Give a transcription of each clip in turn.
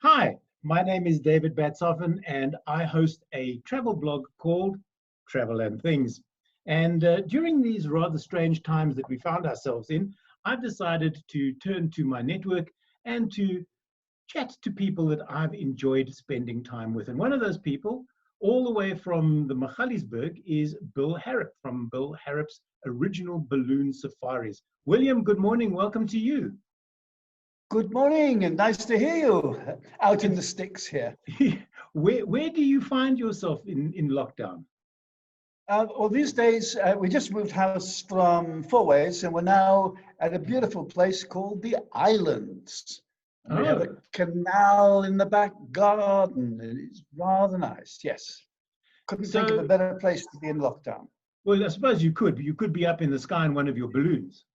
Hi, my name is David Batsoffen, and I host a travel blog called Travel and Things. And during these rather strange times that we found ourselves in, I've decided to turn to my network and to chat to people that I've enjoyed spending time with. And one of those people, all the way from the Magaliesberg, is Bill Harrop from Bill Harrop's Original Balloon Safaris. William, good morning. Welcome to you. Good morning, and nice to hear you out in the sticks here. Where do you find yourself in lockdown? Well, these days, we just moved house from Fourways, and we're now at a beautiful place called the Islands. And we have a canal in the back garden, and it's rather nice, yes. Couldn't think of a better place to be in lockdown. Well, I suppose you could. You could be up in the sky in one of your balloons.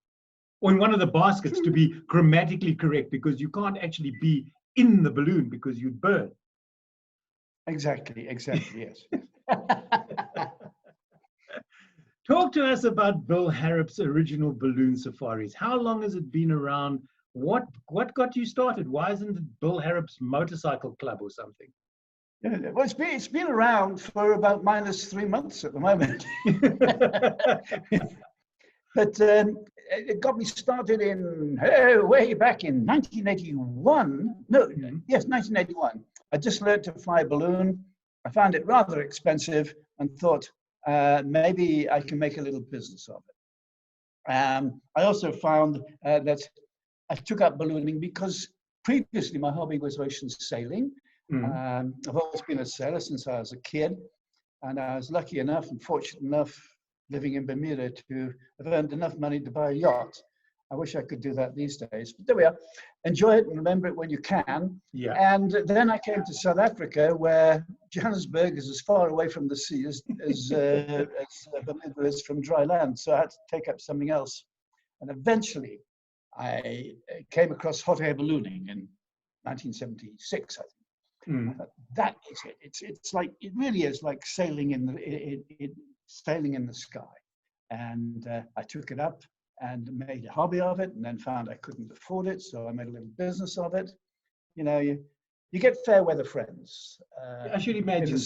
Or in one of the baskets, to be grammatically correct, because you can't actually be in the balloon because you'd burn. Exactly, yes. Talk to us about Bill Harrop's Original Balloon Safaris. How long has it been around? What got you started? Why isn't it Bill Harrop's Motorcycle Club or something? Well, it's been around for about -3 months at the moment. But it got me started way back in 1981. Yes, 1981. I just learned to fly a balloon. I found it rather expensive and thought maybe I can make a little business of it. I also found that I took up ballooning because previously my hobby was ocean sailing. I've always been a sailor since I was a kid, and I was lucky enough and fortunate enough living in Bermuda to have earned enough money to buy a yacht. I wish I could do that these days, but there we are. Enjoy it and remember it when you can. Yeah. And then I came to South Africa, where Johannesburg is as far away from the sea as Bermuda is from dry land. So I had to take up something else. And eventually I came across hot air ballooning in 1976, I think. I thought, that is it. It's like, it really is like sailing in the sky. And I took it up and made a hobby of it, and then found I couldn't afford it, so I made a little business of it. You know, you get fair weather friends. I should imagine.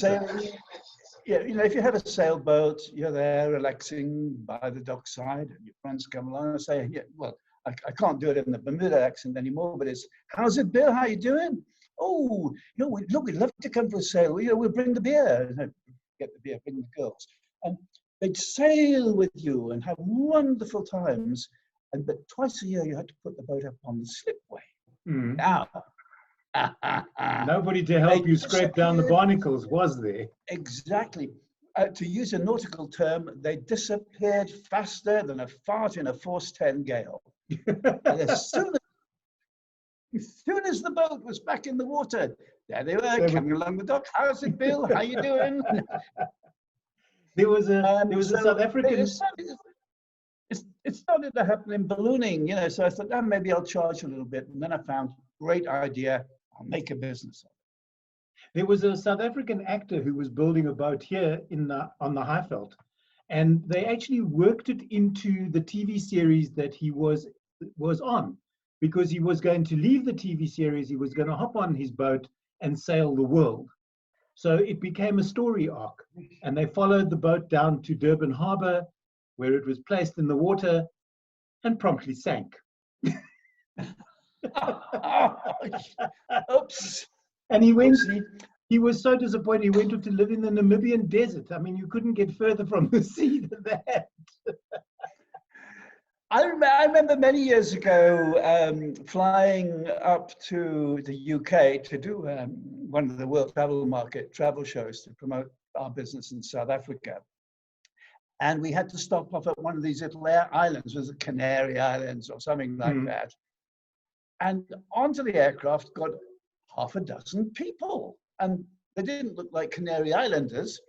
Yeah, you know, if you have a sailboat, you're there relaxing by the dockside, and your friends come along and say, yeah, well, I can't do it in the Bermuda accent anymore, but it's, how's it, Bill? How you doing? Oh, you know, we'd love to come for a sail. You know, we'll bring the beer. Get the beer, bring the girls. And they'd sail with you and have wonderful times. But twice a year, you had to put the boat up on the slipway. Now, nobody to help you scrape down the barnacles, was there? Exactly. To use a nautical term, they disappeared faster than a fart in a force 10 gale. As soon as the boat was back in the water, there they were coming along the dock. How's it, Bill? How you doing? There was a South African. It started to happen in ballooning, you know. So I thought, maybe I'll charge a little bit, and then I found, great idea. I'll make a business of it. There was a South African actor who was building a boat here on the Highveld, and they actually worked it into the TV series that he was on. Because he was going to leave the TV series, he was going to hop on his boat and sail the world. So it became a story arc, and they followed the boat down to Durban Harbour, where it was placed in the water and promptly sank. Oops. And he was so disappointed, he went to live in the Namibian desert. I mean, you couldn't get further from the sea than that. I remember many years ago flying up to the UK to do one of the World Travel Market travel shows to promote our business in South Africa. And we had to stop off at one of these little islands, was the Canary Islands or something like that. And onto the aircraft got half a dozen people. And they didn't look like Canary Islanders.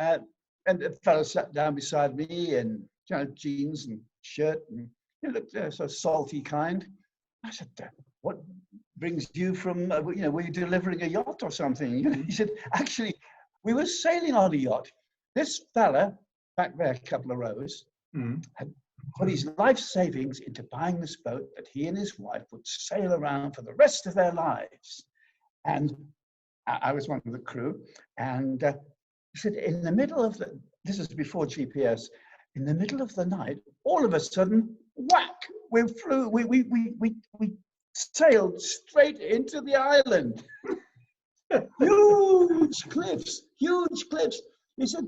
And a fellow sat down beside me in jeans and shirt, and he looked sort of salty kind. I said, what brings you from, were you delivering a yacht or something? He said, actually, we were sailing on a yacht. This fella, back there a couple of rows, had put his life savings into buying this boat that he and his wife would sail around for the rest of their lives. And I was one of the crew. And he said, in the middle of this is before GPS, in the middle of the night, all of a sudden, whack, we sailed straight into the island. Huge cliffs, huge cliffs. He said,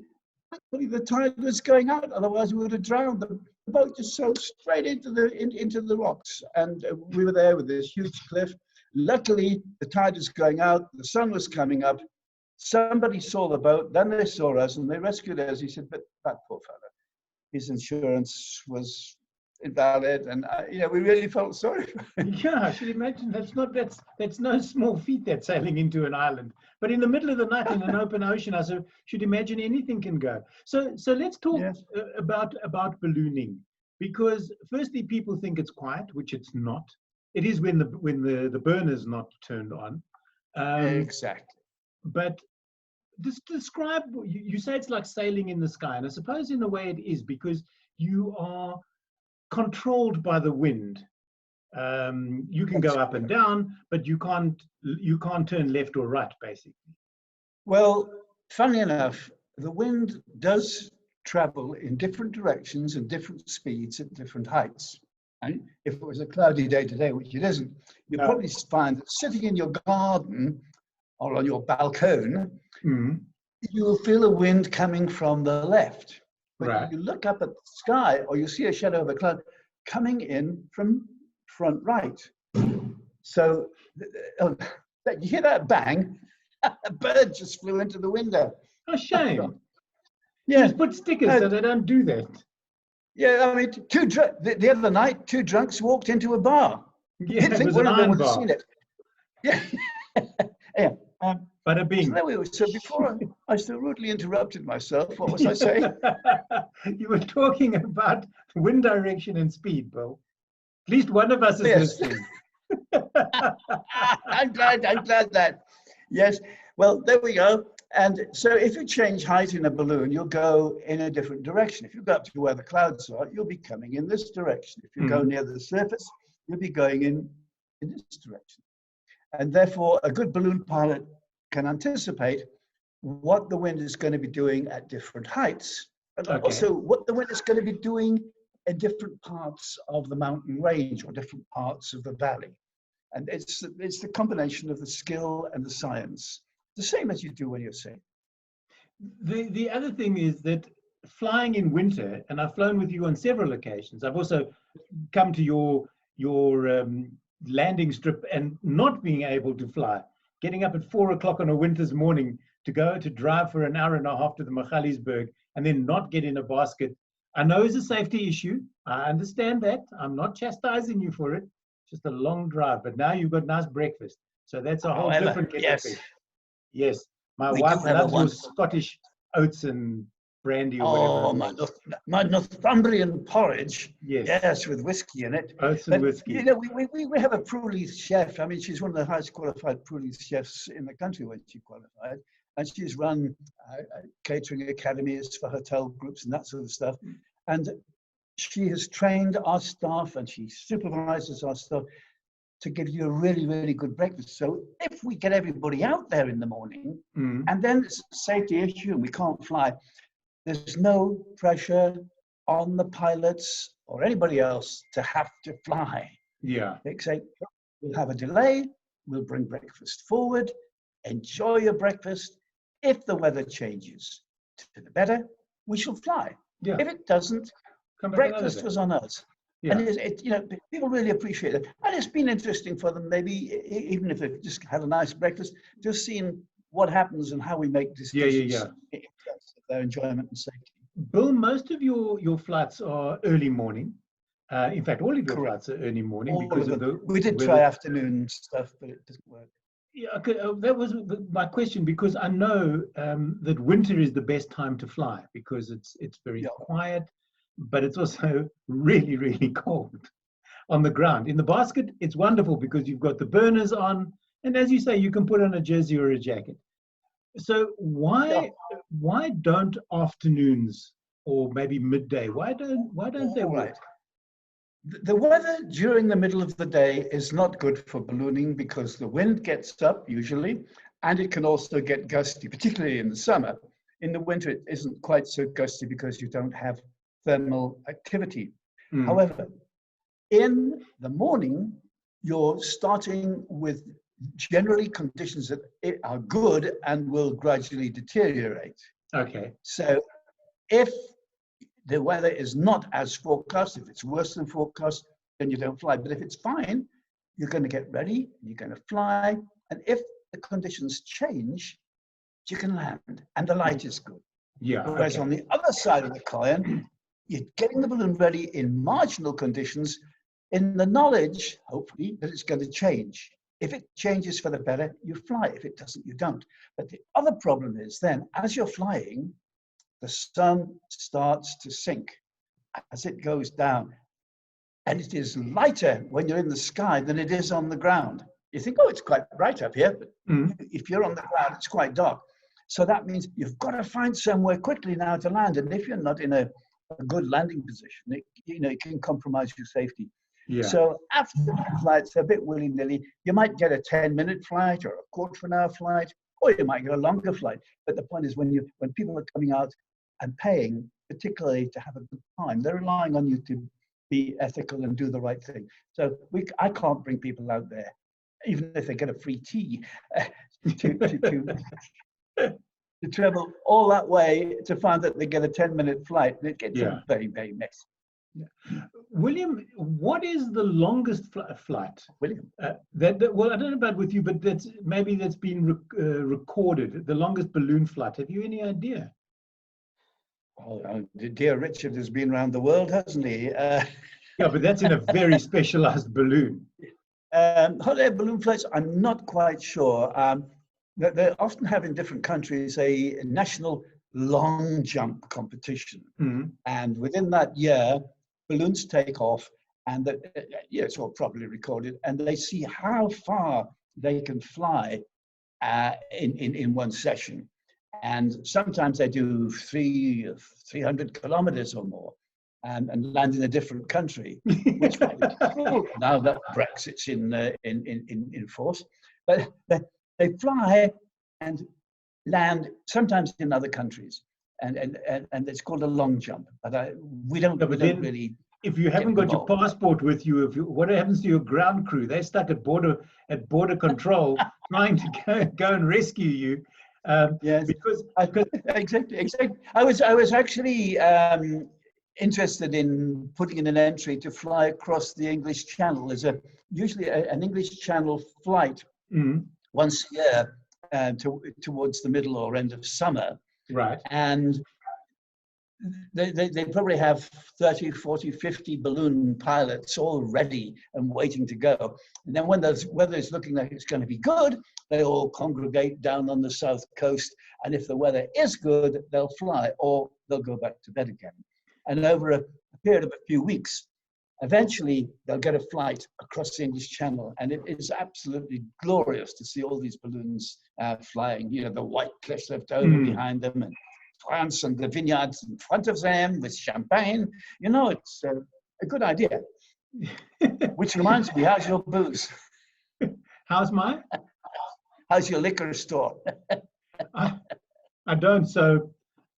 actually, the tide was going out, otherwise we would have drowned. The boat just sailed straight into the rocks. And we were there with this huge cliff. Luckily, the tide was going out, the sun was coming up. Somebody saw the boat, then they saw us, and they rescued us. He said, but that poor fellow, his insurance was invalid, and we really felt sorry for him. Yeah, I should imagine that's no small feat, that sailing into an island. But in the middle of the night in an open ocean, I should imagine anything can go. So let's talk about ballooning, because firstly, people think it's quiet, which it's not. It is when the burner's not turned on. Exactly. But just describe. You say it's like sailing in the sky, and I suppose in a way it is, because you are controlled by the wind. You can go up and down, but you can't turn left or right, basically. Well, funny enough, the wind does travel in different directions and different speeds at different heights. And if it was a cloudy day today, which it isn't, you'll probably find that sitting in your garden or on your balcony, you'll feel a wind coming from the left. But you look up at the sky, or you see a shadow of a cloud coming in from front right. So you hear that bang, a bird just flew into the window. Oh, shame. Yeah. Just put stickers so they don't do that. Yeah, I mean, the other night, two drunks walked into a bar. Yeah, You'd think one of them would have seen it. Yeah. Yeah. Bada bing. So there we were. So before I so rudely interrupted myself, what was I saying? You were talking about wind direction and speed, Bill. At least one of us is listening. I'm glad that. Yes. Well, there we go. And so if you change height in a balloon, you'll go in a different direction. If you go up to where the clouds are, you'll be coming in this direction. If you go near the surface, you'll be going in this direction. And therefore, a good balloon pilot can anticipate what the wind is going to be doing at different heights, and also what the wind is going to be doing in different parts of the mountain range or different parts of the valley. And it's the combination of the skill and the science, the same as you do when you're sailing. The other thing is that flying in winter, and I've flown with you on several occasions. I've also come to your landing strip and not being able to fly, getting up at 4 o'clock on a winter's morning to drive for an hour and a half to the Magaliesberg and then not get in a basket. I know it's a safety issue. I understand that. I'm not chastising you for it. Just a long drive. But now you've got nice breakfast. So that's a whole different kettle of fish. Yes. My wife loves your Scottish oats and brandy or whatever. My Northumbrian porridge. Yes. Yes, with whiskey in it. Oats and whiskey. You know, we have a Prulese chef. I mean, she's one of the highest qualified Prulese chefs in the country when she qualified. And she's run catering academies for hotel groups and that sort of stuff. And she has trained our staff and she supervises our staff to give you a really, really good breakfast. So if we get everybody out there in the morning and then it's a safety issue and we can't fly, there's no pressure on the pilots or anybody else to have to fly. Yeah. They say, we'll have a delay, we'll bring breakfast forward, enjoy your breakfast. If the weather changes to the better, we shall fly. Yeah. If it doesn't, breakfast was on us. Yeah. And people really appreciate it. And it's been interesting for them, maybe even if they've just had a nice breakfast, just seeing what happens and how we make decisions in terms of their enjoyment and safety. Bill, most of your flights are early morning. In fact, all of your flights are early morning because of the we did try afternoon stuff, but it doesn't work. Yeah, that was my question, because I know that winter is the best time to fly because it's very quiet, but it's also really, really cold on the ground. In the basket, it's wonderful because you've got the burners on, and as you say, you can put on a jersey or a jacket. So why don't afternoons or maybe midday? Why don't they work? The weather during the middle of the day is not good for ballooning because the wind gets up usually, and it can also get gusty, particularly in the summer. In the winter, it isn't quite so gusty because you don't have thermal activity. However, in the morning, you're starting with generally conditions that are good and will gradually deteriorate. Okay. So if the weather is not as forecast, if it's worse than forecast, then you don't fly. But if it's fine, you're going to get ready, you're going to fly. And if the conditions change, you can land and the light is good. Yeah. Whereas Okay. on the other side of the coin, you're getting the balloon ready in marginal conditions in the knowledge, hopefully, that it's going to change. If it changes for the better, you fly. If it doesn't, you don't. But the other problem is then, as you're flying, the sun starts to sink as it goes down. And it is lighter when you're in the sky than it is on the ground. You think, oh, it's quite bright up here, but if you're on the ground, it's quite dark. So that means you've got to find somewhere quickly now to land. And if you're not in a good landing position, it can compromise your safety. Yeah. So after flights, a bit willy-nilly, you might get a 10-minute flight or a quarter of an hour flight, or you might get a longer flight. But the point is when people are coming out and paying, particularly to have a good time, they're relying on you to be ethical and do the right thing. So I can't bring people out there, even if they get a free tea, to travel all that way to find that they get a 10-minute flight. It gets very, very messy. Yeah. William, what is the longest flight? William, well, I don't know about with you, but that's been recorded. The longest balloon flight. Have you any idea? Oh, dear Richard has been around the world, hasn't he? Yeah, but that's in a very specialized balloon. Hot air balloon flights, I'm not quite sure. They often have in different countries a national long jump competition. And within that year, balloons take off and it's all properly recorded, and they see how far they can fly in one session. And sometimes they do 300 kilometers or more and land in a different country, which now that Brexit's in force. But they fly and land sometimes in other countries, and it's called a long jump. But we don't really. If you haven't got your passport with you, what happens to your ground crew? They're stuck at border control trying to go and rescue you. Yes, because exactly. I was actually interested in putting in an entry to fly across the English Channel. There's usually an English Channel flight once a year towards the middle or end of summer. Right. And they probably have 30, 40, 50 balloon pilots all ready and waiting to go. And then when the weather is looking like it's going to be good, they all congregate down on the south coast. And if the weather is good, they'll fly or they'll go back to bed again. And over a period of a few weeks, eventually they'll get a flight across the English Channel. And it is absolutely glorious to see all these balloons flying, the white cliffs left over behind them, and France and the vineyards in front of them with champagne. It's a good idea. Which reminds me, how's your booze? How's mine? How's your liquor store? I don't, so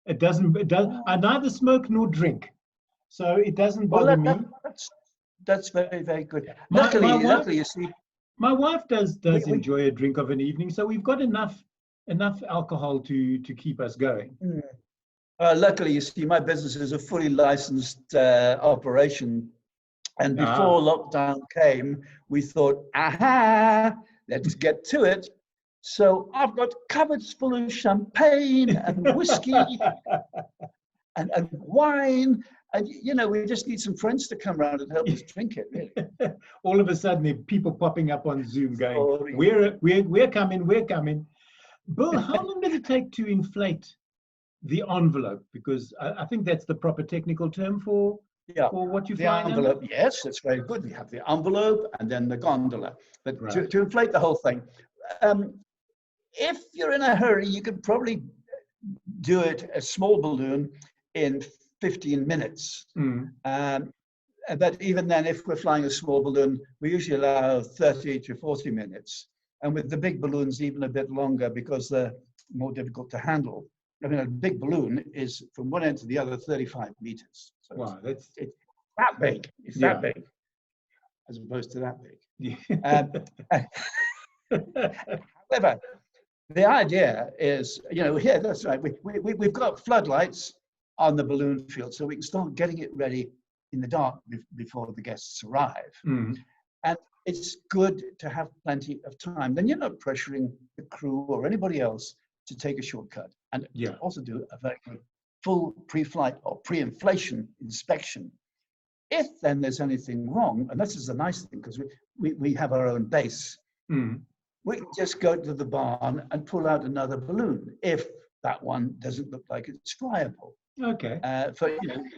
it doesn't. I neither smoke nor drink, so it doesn't bother me. That's very, very good. Luckily, you see, my wife does enjoy a drink of an evening, so we've got enough alcohol to keep us going. Luckily, you see, my business is a fully licensed operation. And before lockdown came, we thought, let's get to it. So I've got cupboards full of champagne and whiskey and wine. And, we just need some friends to come around and help us drink it, really. All of a sudden, there are people popping up on Zoom going, we're coming. Bill, how long does it take to inflate the envelope? Because I think that's the proper technical term for what you fly. The envelope, under? Yes, that's very good. We have the envelope and then the gondola. But right. to inflate the whole thing, if you're in a hurry, you could probably do it, a small balloon, in 15 minutes. But even then, if we're flying a small balloon, we usually allow 30 to 40 minutes. And with the big balloons, even a bit longer because they're more difficult to handle. I mean, a big balloon is from one end to the other 35 meters. So Wow, it's that big. It's that big, as opposed to that big. However, the idea is, here, that's right. We've got floodlights on the balloon field, so we can start getting it ready in the dark before the guests arrive. Mm. And it's good to have plenty of time. Then you're not pressuring the crew or anybody else to take a shortcut, and to also do a very good full pre-flight or pre-inflation inspection. If then there's anything wrong, and this is the nice thing because we have our own base, we can just go to the barn and pull out another balloon if that one doesn't look like it's flyable. Okay.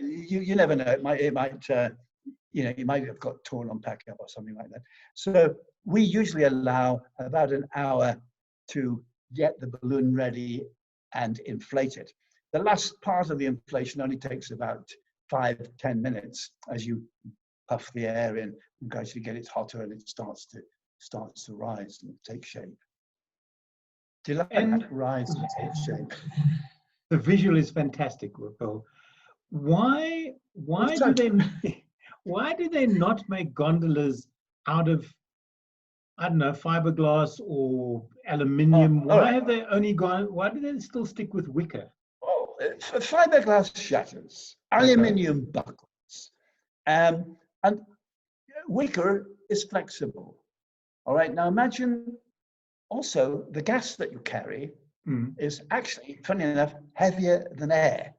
You never know. It might you might have got torn on pack-up or something like that. So we usually allow about an hour to get the balloon ready and inflate it. The last part of the inflation only takes about 5-10 minutes as you puff the air in and gradually get it hotter and it starts to rise and take shape. Do you like that? Rise and take shape. The visual is fantastic, Bill. Why do they not make gondolas out of, I don't know, fiberglass or aluminium? Why do they still stick with wicker? Oh, fiberglass shutters, aluminium buckles, and wicker is flexible. All right, now imagine also the gas that you carry is actually, funny enough, heavier than air.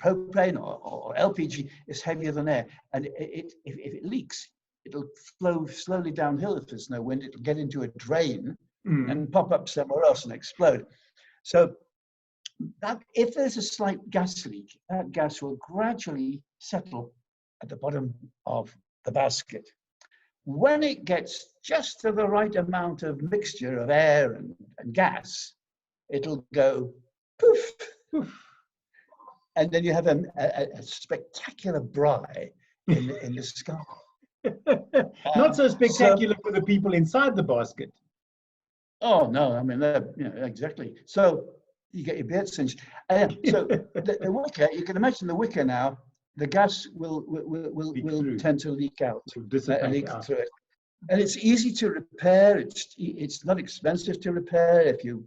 Propane or LPG is heavier than air, and if it leaks, it'll flow slowly downhill if there's no wind. It'll get into a drain and pop up somewhere else and explode. So that if there's a slight gas leak, that gas will gradually settle at the bottom of the basket. When it gets just to the right amount of mixture of air and gas, it'll go poof, poof. And then you have a spectacular braai in the sky. Not so spectacular for the people inside the basket. Oh no, I mean, exactly. So you get your beard singed. So the wicker, you can imagine the wicker now. The gas will tend to leak out, leak through it, and it's easy to repair. It's not expensive to repair. If you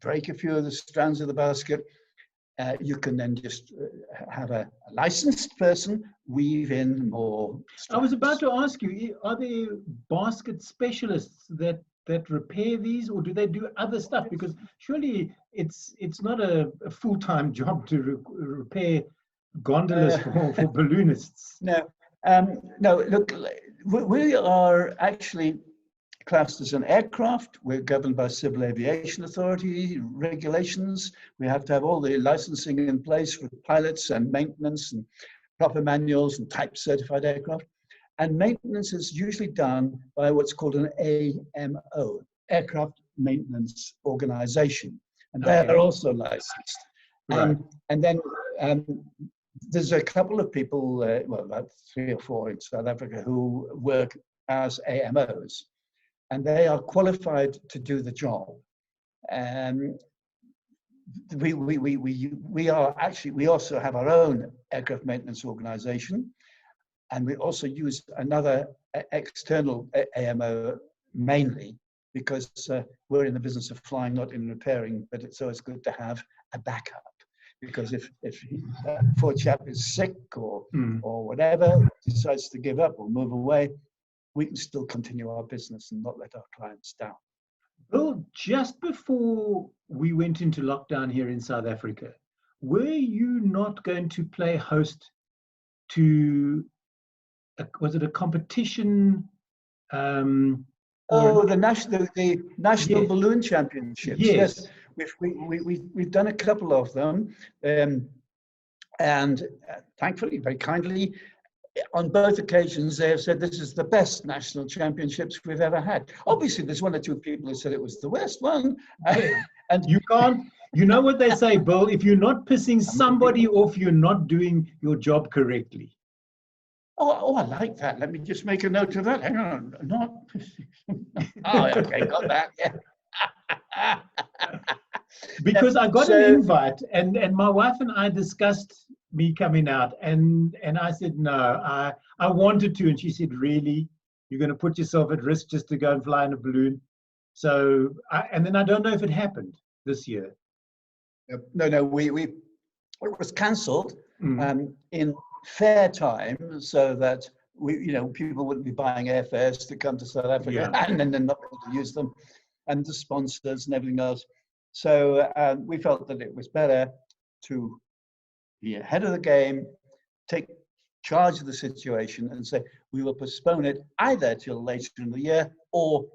break a few of the strands of the basket, you can then just have a licensed person weave in more strands. I was about to ask you: are there basket specialists that repair these, or do they do other stuff? Because surely it's not a full-time job to repair gondolas for balloonists. No, look, we are actually classed as an aircraft. We're governed by Civil Aviation Authority regulations. We have to have all the licensing in place for pilots and maintenance and proper manuals and type certified aircraft. And maintenance is usually done by what's called an AMO, Aircraft Maintenance Organization. And they're also licensed. Right. And then there's a couple of people, about 3 or 4 in South Africa, who work as AMOs, and they are qualified to do the job. We also have our own aircraft maintenance organization, and we also use another external AMO mainly because we're in the business of flying, not in repairing. But it's always good to have a backup. Because if poor chap is sick or whatever, decides to give up or move away, we can still continue our business and not let our clients down. Well, just before we went into lockdown here in South Africa, were you not going to play host to, was it a competition? The national balloon championships. Yes. We've done a couple of them, and thankfully, very kindly, on both occasions, they have said this is the best national championships we've ever had. Obviously, there's 1 or 2 people who said it was the worst one. And you can't, you know what they say, Bill, if you're not pissing somebody off, you're not doing your job correctly. Oh, I like that. Let me just make a note of that. Hang on, not. Oh, okay, got that. Yeah. Because I got an So, invite, and my wife and I discussed me coming out, and I said no, I wanted to, and she said, really, you're going to put yourself at risk just to go and fly in a balloon? So and then I don't know if it happened this year. no, it was cancelled Mm. in fair time, so that people wouldn't be buying airfares to come to South Africa, Yeah, and then they're not able to use them, and the sponsors and everything else. So we felt that it was better to be ahead of the game, take charge of the situation, and say we will postpone it either till later in the year or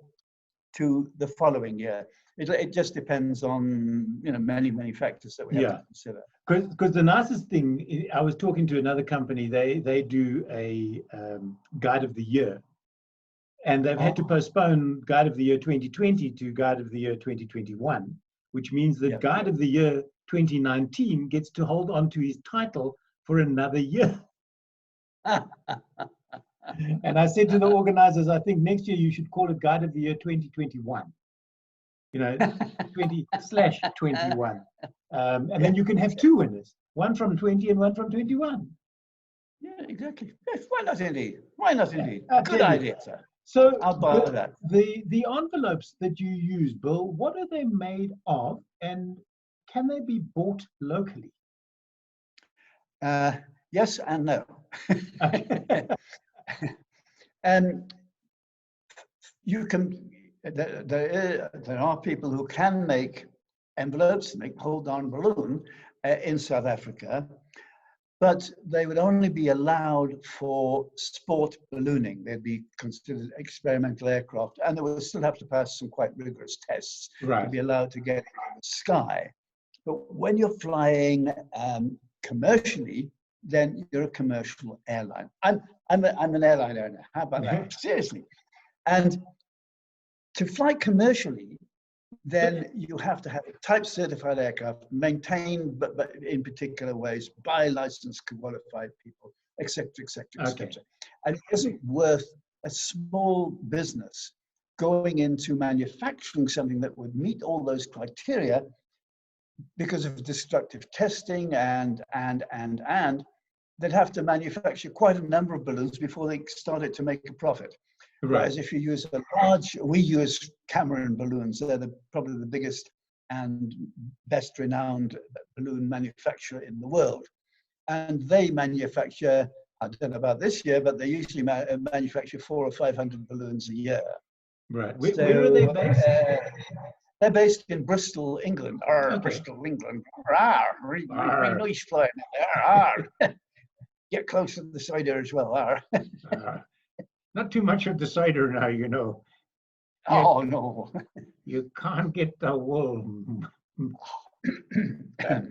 to the following year. It just depends on many factors that we have yeah. to consider. Because the nicest thing, I was talking to another company. They do a guide of the year, and they've had to Oh, postpone Guide of the Year 2020 to Guide of the Year 2021, which means that yeah. Guide of the Year 2019 gets to hold on to his title for another year. And I said to the organizers, I think next year you should call it Guide of the Year 2021, 20/21. And then you can have two winners, one from 20 and one from 21. Yeah, exactly. Yes, why not indeed? Why not indeed? Good You. idea, sir. So I'll buy that. the envelopes that you use, Bill, what are they made of, and can they be bought locally? Yes and no. Okay. And you can. There are people who can make envelopes, make hold-on balloon in South Africa, but they would only be allowed for sport ballooning. They'd be considered experimental aircraft, and they would still have to pass some quite rigorous tests to Right. be allowed to get into the sky. But when you're flying commercially, then you're a commercial airline. I'm an airline owner. How about that? Seriously. And to fly commercially, then you have to have a type certified aircraft maintained, but in particular ways by licensed qualified people, etc., etc., etc. And it isn't worth a small business going into manufacturing something that would meet all those criteria because of destructive testing and they'd have to manufacture quite a number of balloons before they started to make a profit. Right. Whereas if you use we use Cameron balloons. They're probably the biggest and best renowned balloon manufacturer in the world. And they manufacture, I don't know about this year, but they usually manufacture 400 or 500 balloons a year. Right. Where are they based? They're based in Bristol, England. Okay. Bristol, England. Really nice flying there. Get close to the cider as well. Not too much of the cider now, you know. Oh, no. You can't get the wool.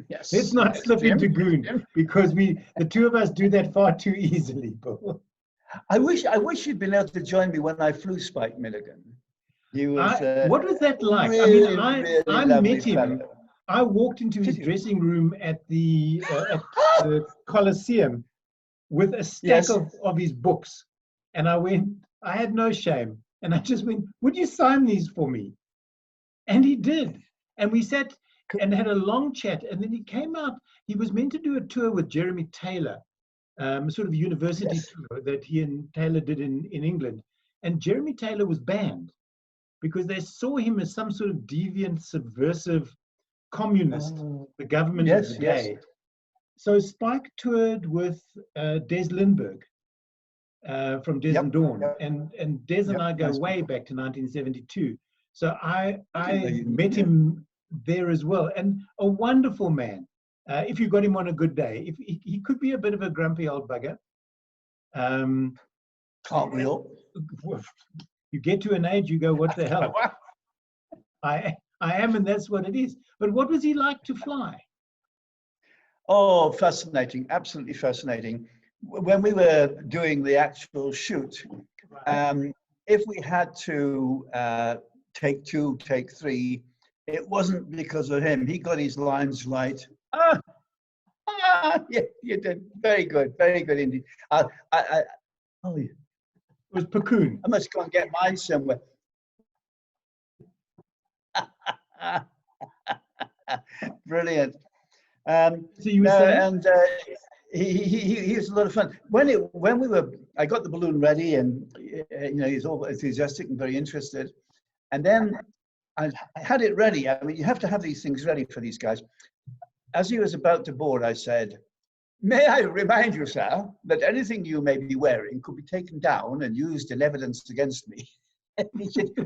Yes. Let's not slip Jim, into goon, because the two of us do that far too easily, Bill. I wish you'd been able to join me when I flew Spike Milligan. He was what was that like? really, I mean, really I lovely met him. fellow. I walked into his dressing room at the Coliseum with a stack Yes. of his books. And I had no shame. And I just went, would you sign these for me? And he did. And we sat and had a long chat. And then he came out. He was meant to do a tour with Jeremy Taylor, sort of university tour that he and Taylor did in England. And Jeremy Taylor was banned because they saw him as some sort of deviant, subversive communist, the government of the day. Yes. So Spike toured with Des Lindbergh from Des and Dawn, and Des and I go way back to 1972. So I met him there as well, and a wonderful man. If you got him on a good day, if he could be a bit of a grumpy old bugger. Cartwheel. You get to an age, you go, what the hell? I am, and that's what it is. But what was he like to fly? Oh, fascinating. Absolutely fascinating. When we were doing the actual shoot, if we had to take 2, take 3, it wasn't because of him. He got his lines right. Yeah, you did very good indeed. Oh, yeah. It was Cocoon. I must go and get mine somewhere. Brilliant. So you were No, saying? and he was a lot of fun. I got the balloon ready, and he's all enthusiastic and very interested. And then I had it ready. I mean, you have to have these things ready for these guys. As he was about to board, I said, "May I remind you, sir, that anything you may be wearing could be taken down and used in evidence against me." And he said, he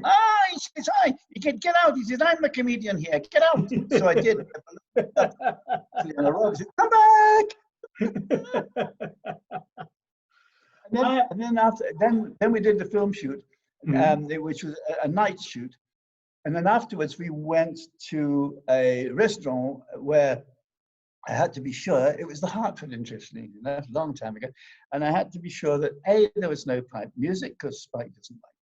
says, he said, "Get out." He said, "I'm a comedian here. Get out." So I did. And I said, "Come back." And then we did the film shoot, which was a night shoot. And then afterwards, we went to a restaurant where I had to be sure, it was the Hartford, interestingly enough, a long time ago, and I had to be sure that A, there was no pipe music, because Spike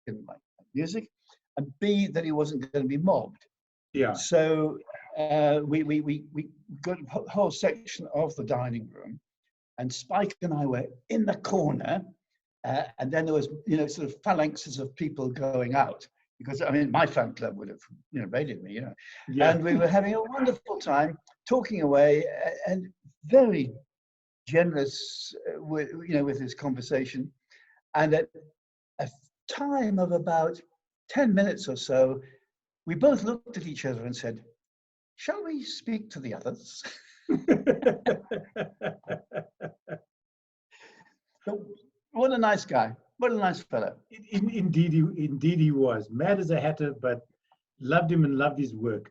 didn't like music, and B, that he wasn't going to be mobbed. Yeah. So we got a whole section of the dining room, and Spike and I were in the corner, and then there was, sort of phalanxes of people going out. Because, I mean, my fan club would have, raided me, Yeah. And we were having a wonderful time talking away, and very generous, with his conversation. And at a time of about 10 minutes or so, we both looked at each other and said, "Shall we speak to the others?" What a nice guy. What a nice fellow. Indeed he was. Mad as a hatter, but loved him and loved his work.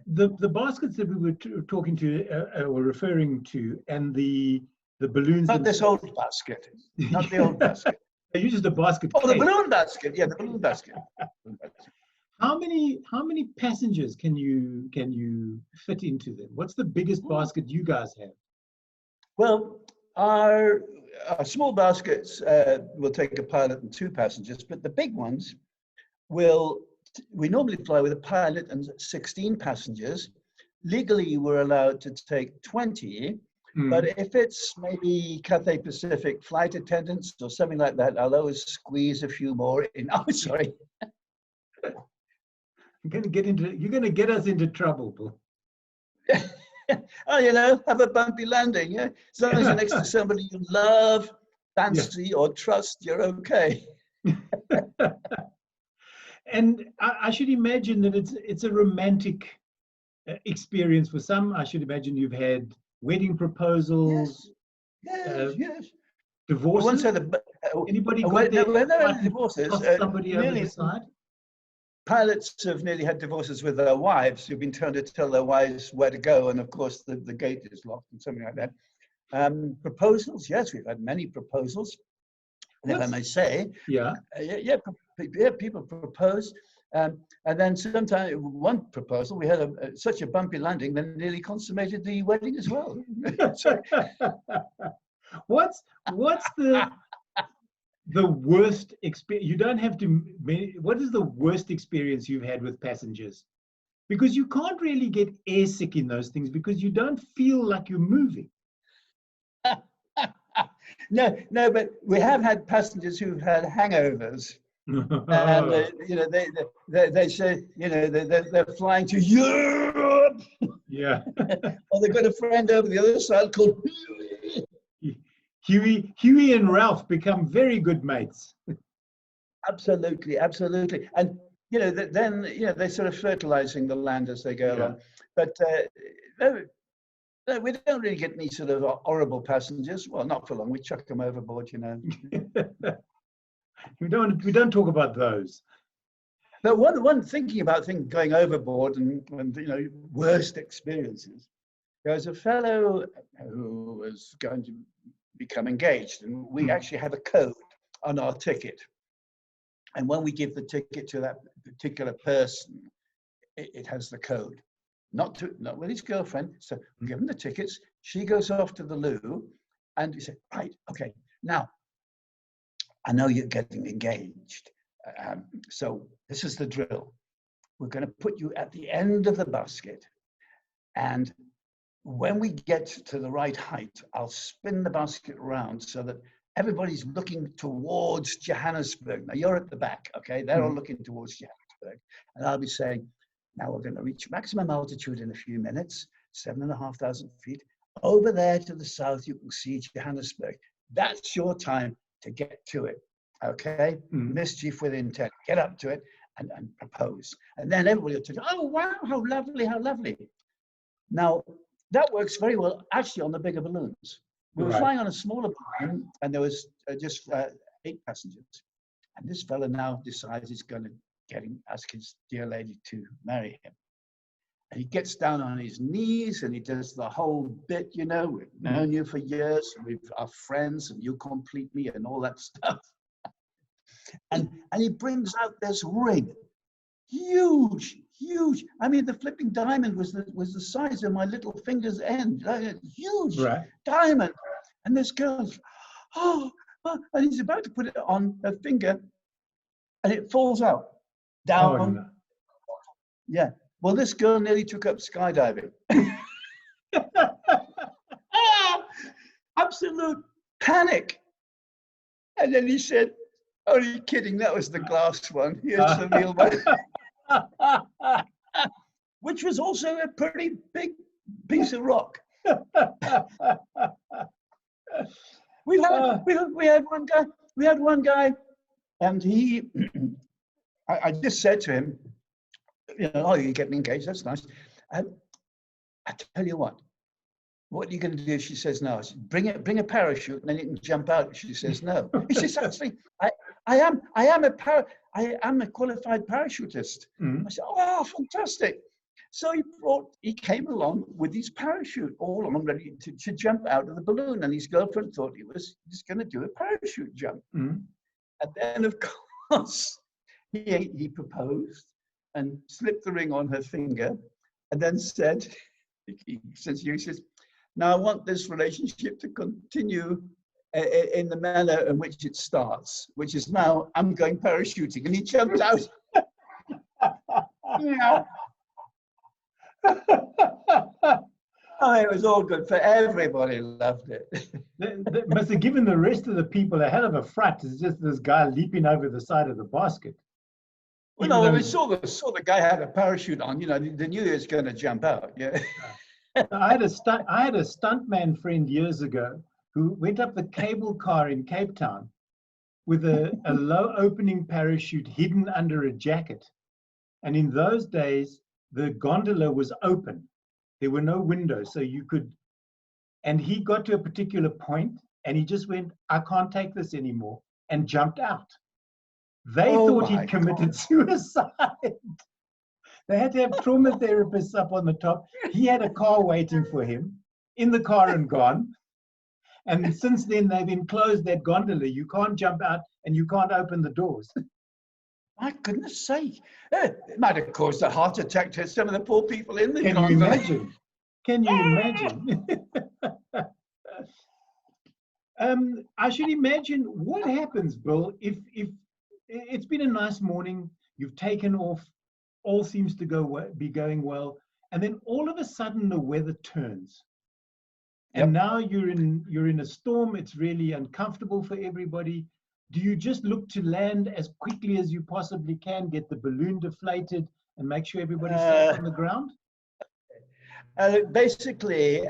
The baskets that we were talking to, or referring to, and the balloons. Not this old basket. Not the old basket. They used a basket. Oh, the balloon basket. Yeah, the balloon basket. How many passengers can you fit into them? What's the biggest basket you guys have? Well, our small baskets will take a pilot and 2 passengers, but the big ones we normally fly with a pilot and 16 passengers. Legally, we're allowed to take 20, but if it's maybe Cathay Pacific flight attendants or something like that, I'll always squeeze a few more in. Oh, sorry. You're going to get us into trouble, Bill. Oh, have a bumpy landing. Yeah, as long as you're next to somebody you love, fancy, or trust, you're okay. And I should imagine that it's a romantic experience for some. I should imagine you've had wedding proposals. Yes. Divorces. Anybody got divorces? Somebody over the side. Pilots have nearly had divorces with their wives who've been trying to tell their wives where to go, and of course the gate is locked and something like that. Proposals, yes, we've had many proposals. And if I may say, people propose, and then sometimes one proposal we had such a bumpy landing that nearly consummated the wedding as well. What's the worst experience? You don't have to. What is the worst experience you've had with passengers? Because you can't really get airsick in those things because you don't feel like you're moving. No, but we have had passengers who've had hangovers, and they say they're flying to Europe. Yeah. Or they've got a friend over the other side called Huey and Ralph become very good mates. Absolutely. And then they're sort of fertilizing the land as they go along. But no, we don't really get any sort of horrible passengers. Well, not for long. We chuck them overboard, We don't talk about those. But one thinking about going overboard and worst experiences. There was a fellow who was going to become engaged, and we actually have a code on our ticket. And when we give the ticket to that particular person, it has the code. Not with his girlfriend. So we give him the tickets. She goes off to the loo, and we say, "Right, okay, now I know you're getting engaged. So this is the drill. We're going to put you at the end of the basket, and when we get to the right height, I'll spin the basket around so that everybody's looking towards Johannesburg. Now you're at the back, okay? They're all looking towards Johannesburg. And I'll be saying, now we're going to reach maximum altitude in a few minutes, 7,500 feet. Over there to the south, you can see Johannesburg. That's your time to get to it, okay? Mischief with intent. Get up to it and propose. And then everybody will tell you, oh, wow, how lovely, how lovely. Now, that works very well, actually, on the bigger balloons. We were flying on a smaller balloon, and there was just 8 passengers. And this fella now decides he's going to ask his dear lady to marry him. And he gets down on his knees, and he does the whole bit, you know, we've known you for years, we are friends, and you complete me, and all that stuff. And he brings out this ring. Huge, huge. I mean, the flipping diamond was the size of my little finger's end. Huge diamond. And this girl's, oh, and he's about to put it on her finger, and it falls out down. Oh, no. Yeah. Well, this girl nearly took up skydiving. Absolute panic. And then he said, "Oh, are you kidding? That was the glass one. Here's the real one." Which was also a pretty big piece of rock. We had one guy, and he, I just said to him, you know, "Oh, you're getting engaged, that's nice. I tell you what are you going to do?" She says, "No." I said, bring a parachute, and then you can jump out. She says, "No." He says, "Actually, I am a qualified parachutist." I said, "Oh, fantastic." So he came along with his parachute all on ready to jump out of the balloon, and his girlfriend thought he was just going to do a parachute jump. And then, of course, he proposed and slipped the ring on her finger, and then said, he says, "Now I want this relationship to continue in the manner in which it starts, which is now I'm going parachuting." And he jumped out. Yeah. Oh, it was all good for everybody. Loved it. That must have given the rest of the people a hell of a fright. It's just this guy leaping over the side of the basket. Well, no, we saw the guy had a parachute on. You know, they knew he was going to jump out. Yeah. I had a stuntman friend years ago who went up the cable car in Cape Town with a low opening parachute hidden under a jacket. And in those days, the gondola was open. There were no windows, so you could, and he got to a particular point and he just went, "I can't take this anymore," and jumped out. They thought he'd committed suicide. They had to have trauma therapists up on the top. He had a car waiting for him, in the car and gone. And since then, they've enclosed that gondola. You can't jump out and you can't open the doors. My goodness sake. It might have caused a heart attack to some of the poor people in the gondola. Can you imagine? Can you imagine? I should imagine what happens, Bill, if it's been a nice morning, you've taken off, all seems to be going well, and then all of a sudden the weather turns. And now you're in a storm. It's really uncomfortable for everybody. Do you just look to land as quickly as you possibly can, get the balloon deflated, and make sure everybody's safe on the ground? Basically,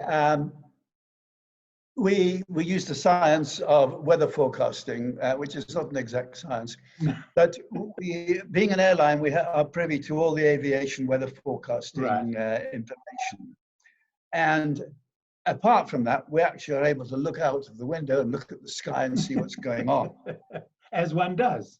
we use the science of weather forecasting, which is not an exact science. But being an airline, we are privy to all the aviation weather forecasting information. And apart from that, we actually are able to look out of the window and look at the sky and see what's going on. As one does.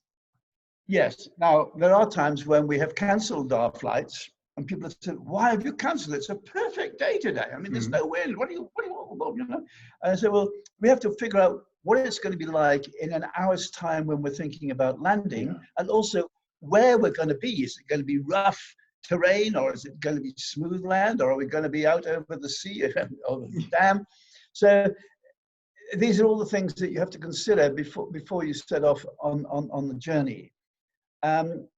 Yes. Now, there are times when we have cancelled our flights and people have said, "Why have you cancelled? It's a perfect day today. I mean, there's no wind. What do you want?" You know? And I said, "Well, we have to figure out what it's going to be like in an hour's time when we're thinking about landing, and also where we're going to be. Is it going to be rough terrain, or is it going to be smooth land, or are we going to be out over the sea or the dam?" So these are all the things that you have to consider before you set off on the journey.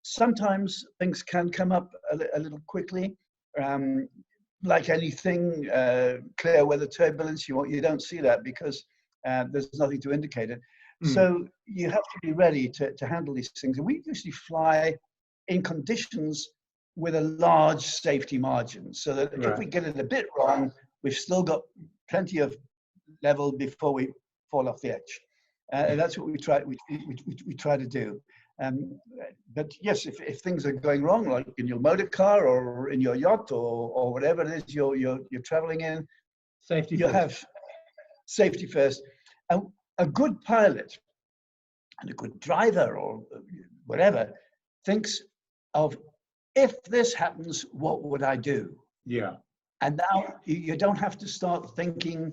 Sometimes things can come up a little quickly, like anything, clear weather turbulence. You don't see that because There's nothing to indicate it. Mm. So you have to be ready to handle these things. And we usually fly in conditions with a large safety margin, so that if we get it a bit wrong, we've still got plenty of level before we fall off the edge. And that's what we try to do. But yes, if things are going wrong, like in your motor car or in your yacht or whatever it is you're traveling in, safety you first. have safety first. And a good pilot and a good driver or whatever thinks of, if this happens, what would I do? Yeah. And now you don't have to start thinking,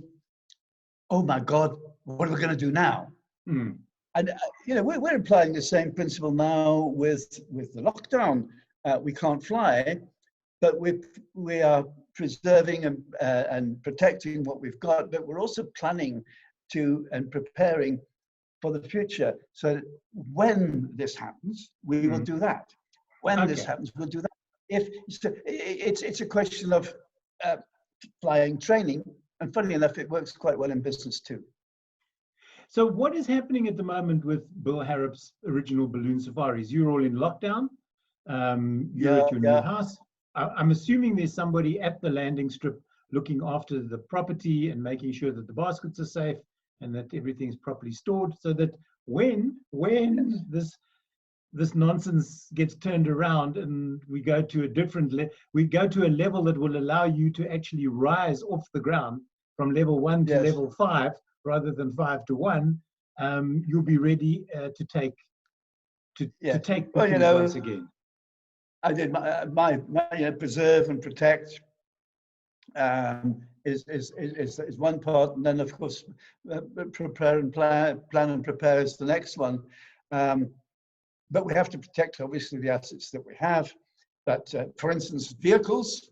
oh my God, what are we going to do now? Mm. And we're applying the same principle now with the lockdown. We can't fly, but we are preserving and protecting what we've got. But we're also planning to and preparing for the future. So when this happens, we will do that. When this happens, we'll do that. It's a question of flying training, and funnily enough, it works quite well in business too. So what is happening at the moment with Bill Harrop's original balloon safaris? You're all in lockdown. You're at your new house. I'm assuming there's somebody at the landing strip looking after the property and making sure that the baskets are safe and that everything's properly stored, so that when this nonsense gets turned around and we go to a level that will allow you to actually rise off the ground from level 1 to level 5 rather than 5 to 1, you'll be ready to take bookings once again. I did my preserve and protect is one part, and then of course prepare and plan and prepare is the next one. But we have to protect obviously the assets that we have. But for instance, vehicles,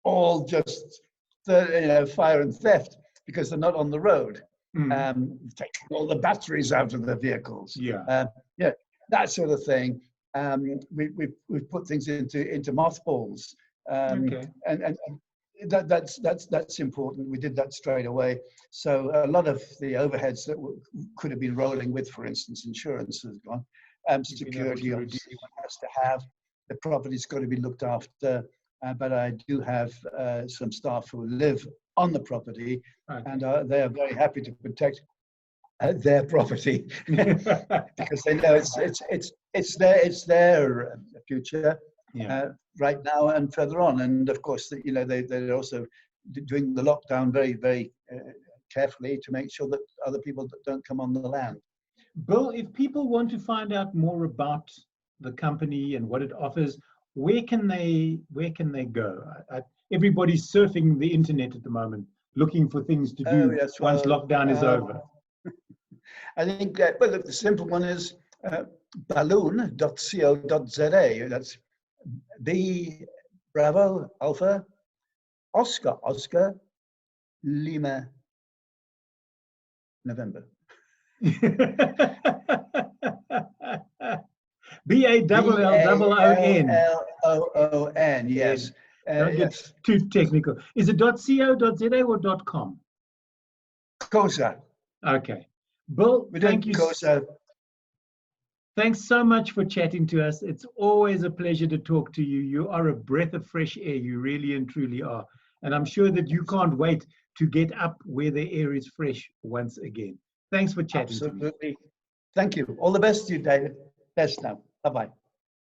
all just fire and theft because they're not on the road. Taking all the batteries out of the vehicles. That sort of thing. We've put things into mothballs, and that's important. We did that straight away. So a lot of the overheads that could have been rolling with, for instance, insurance has gone. Security obviously one has to have. The property's got to be looked after. But I do have some staff who live on the property, and they are very happy to protect their property because they know it's their future right now and further on. And of course, they're also doing the lockdown very, very carefully to make sure that other people don't come on the land. Bill, if people want to find out more about the company and what it offers, where can they go? Everybody's surfing the internet at the moment, looking for things to do once lockdown is over. I think, well, look, the simple one is balloon.co.za. That's B, Bravo, Alpha, Oscar, Lima, November. BALLOON, yes. Don't get too technical. Is it .co.za or .com? COSA. Okay. Bill, thank you. Thanks so much for chatting to us. It's always a pleasure to talk to you. You are a breath of fresh air. You really and truly are. And I'm sure that you can't wait to get up where the air is fresh once again. Thanks for chatting to me. Thank you. All the best to you, David. Best now. Bye-bye.